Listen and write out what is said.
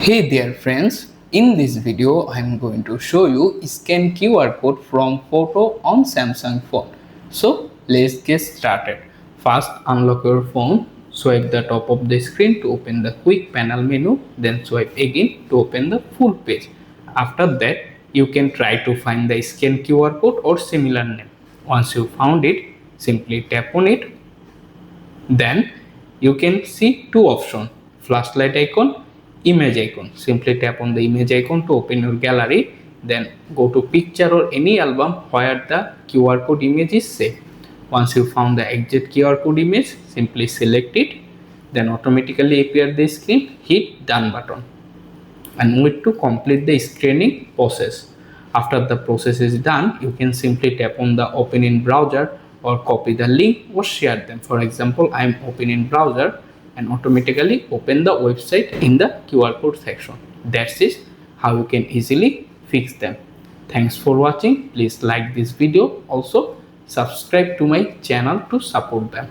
Hey there friends, in this video I am going to show you scan QR code from photo on Samsung phone. So let's get started. First unlock your phone, swipe the top of the screen to open the quick panel menu, then swipe again to open the full page. After that you can try to find the scan QR code or similar name. Once you found it, simply tap on it. Then you can see two options, flashlight icon, image icon. Simply tap on the image icon to open your gallery. Then go to picture or any album where the QR code image is saved. Once you found the exact QR code image, simply select it. Then automatically appear the screen, hit done button and wait to complete the scanning process. After the process is done, you can simply tap on the open in browser or copy the link or share them. For example, I am opening browser and automatically open the website in the QR code section. That's it, how you can easily fix them. Thanks for watching. Please like this video. Also subscribe to my channel to support them.